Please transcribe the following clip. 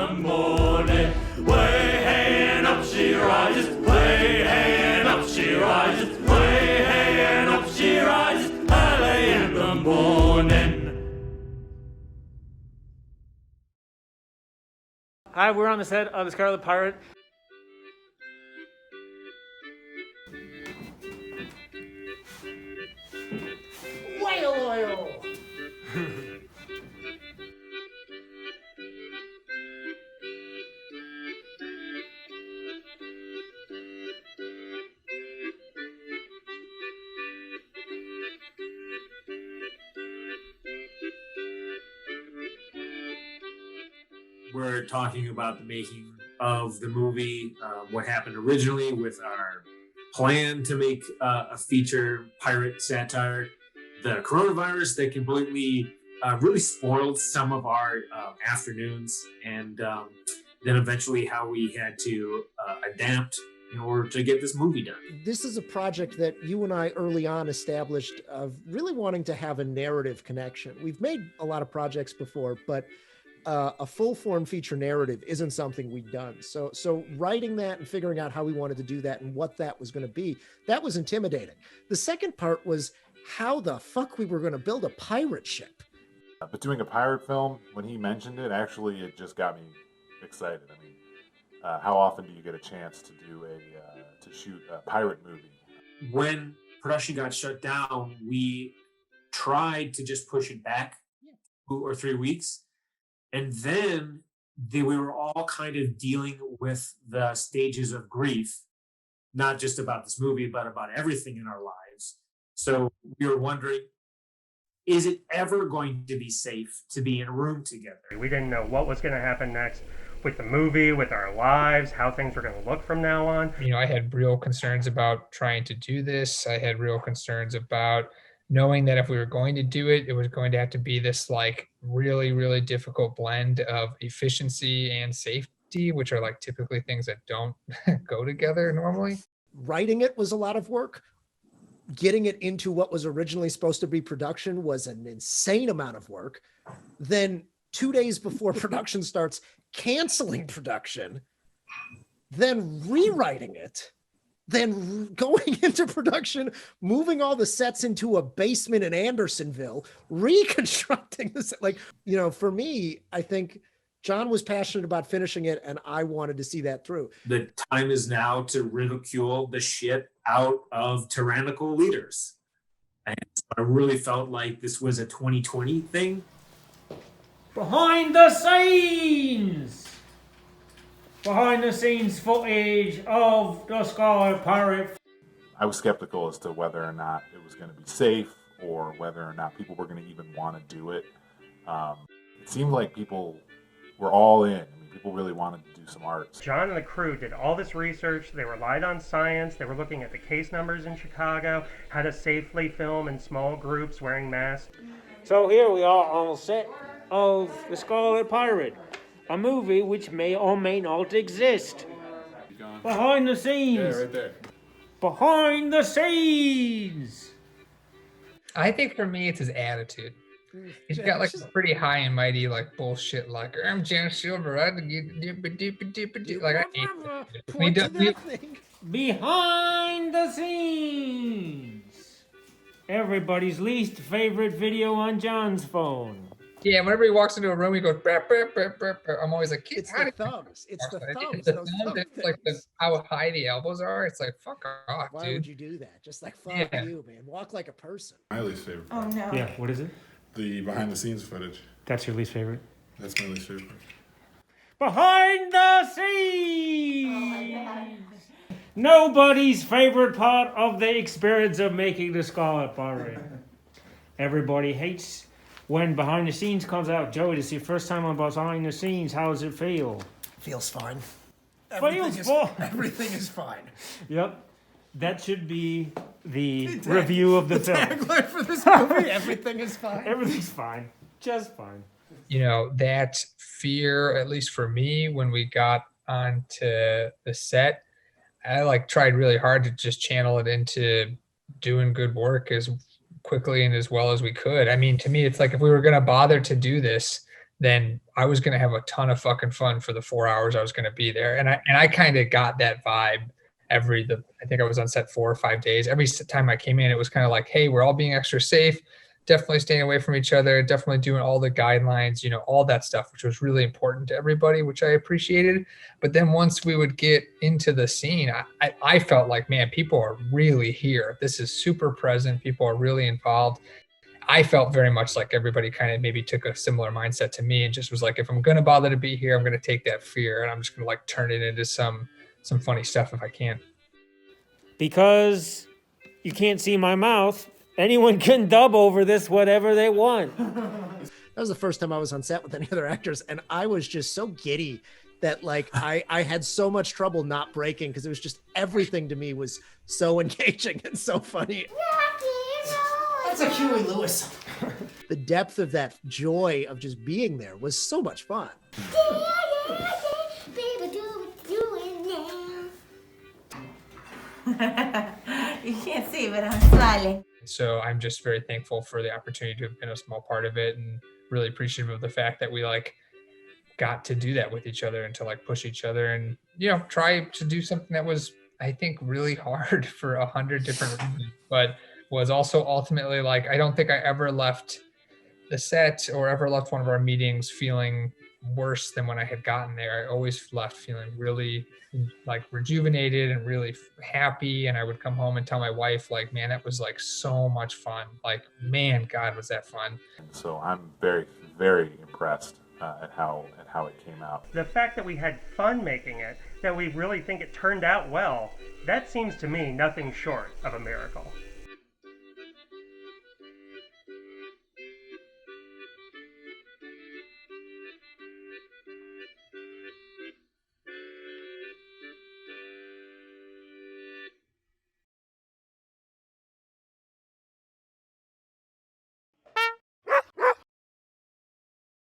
the morning. Way hey and up she rises. Way hey and up she rises. Way hey and up she rises. Early in the morning. Hi, we're on the set of the Scarlet Pirate. Whale oil! We're talking about the making of the movie, what happened originally with our plan to make a feature pirate satire, the coronavirus that completely really spoiled some of our afternoons, and then eventually how we had to adapt in order to get this movie done. This is a project that you and I early on established of really wanting to have a narrative connection. We've made a lot of projects before, but a full form feature narrative isn't something we've done. So writing that and figuring out how we wanted to do that and what that was going to be, that was intimidating. The second part was how the fuck we were going to build a pirate ship. But doing a pirate film, when he mentioned it, actually, it just got me excited. I mean, how often do you get a chance to do to shoot a pirate movie? When production got shut down, we tried to just push it back 2 or 3 weeks. And then we were all kind of dealing with the stages of grief, not just about this movie, but about everything in our lives. So we were wondering, is it ever going to be safe to be in a room together? We didn't know what was going to happen next with the movie, with our lives, how things were going to look from now on. You know, I had real concerns about trying to do this. I had real concerns about knowing that if we were going to do it, it was going to have to be this like really, really difficult blend of efficiency and safety, which are like typically things that don't go together normally. Writing it was a lot of work. Getting it into what was originally supposed to be production was an insane amount of work. Then 2 days before production starts, canceling production, then rewriting it, then going into production, moving all the sets into a basement in Andersonville, reconstructing this. Like, you know, for me, I think John was passionate about finishing it, and I wanted to see that through. The time is now to ridicule the shit out of tyrannical leaders. And so I really felt like this was a 2020 thing. Behind the scenes! Behind the scenes footage of the Scarlet Pirate. I was skeptical as to whether or not it was going to be safe or whether or not people were going to even want to do it. It seemed like people were all in. I mean, people really wanted to do some art. John and the crew did all this research. They relied on science. They were looking at the case numbers in Chicago, how to safely film in small groups wearing masks. So here we are on set of the Scarlet Pirate, a movie which may or may not exist. Behind the scenes. Yeah, right there. Behind the scenes. I think for me, it's his attitude. He's got like a pretty high and mighty like bullshit like I'm Jan Silver. Like I hate that. Behind the scenes. Everybody's least favorite video on John's phone. Yeah, whenever he walks into a room, he goes. Brr, brr, brr, brr, brr. I'm always like, It's the thumbs. It's the thumbs. It's the Those thumbs, thumb it's like how high the elbows are. It's like fuck off, Why dude. would you do that? Just like fuck you, man. Walk like a person. My least favorite Oh part. no. Yeah, what is it? The behind the scenes footage. That's your least favorite? That's my least favorite part. Behind the scenes! Nobody's favorite part of the experience of making the Scarlet Pirate. Everybody hates when behind the scenes comes out. Joey, this is your first time on behind the scenes. How does it feel? Feels fine. Feels fine. Everything is fine. Yep. That should be the review of the film. Tagline for this movie, everything is fine. Everything's fine. Just fine. You know, that fear, at least for me, when we got onto the set, I like tried really hard to just channel it into doing good work as quickly and as well as we could. I mean, to me, it's like if we were going to bother to do this, then I was going to have a ton of fucking fun for the 4 hours I was going to be there. And I kind of got that vibe I think I was on set 4 or 5 days. Every time I came in, it was kind of like, hey, we're all being extra safe, definitely staying away from each other, definitely doing all the guidelines, all that stuff, which was really important to everybody, which I appreciated. But then once we would get into the scene, I felt like, man, people are really here. This is super present. People are really involved. I felt very much like everybody kind of maybe took a similar mindset to me and just was like, if I'm going to bother to be here, I'm going to take that fear and I'm just going to like turn it into some funny stuff if I can. Because you can't see my mouth, anyone can dub over this whatever they want. That was the first time I was on set with any other actors, and I was just so giddy that like I had so much trouble not breaking because it was just everything to me was so engaging and so funny. That's a Huey Lewis. The depth of that joy of just being there was so much fun. You can't see, but I'm smiling. So I'm just very thankful for the opportunity to have been a small part of it, and really appreciative of the fact that we like got to do that with each other and to like push each other and try to do something that was, I think, really hard for 100 different reasons, but was also ultimately like, I don't think I ever left the set or ever left one of our meetings feeling worse than when I had gotten there. I always left feeling really like rejuvenated and really happy. And I would come home and tell my wife, like, man, that was like so much fun. Like, man, God, was that fun. So I'm very, very impressed at how it came out. The fact that we had fun making it, that we really think it turned out well, that seems to me nothing short of a miracle.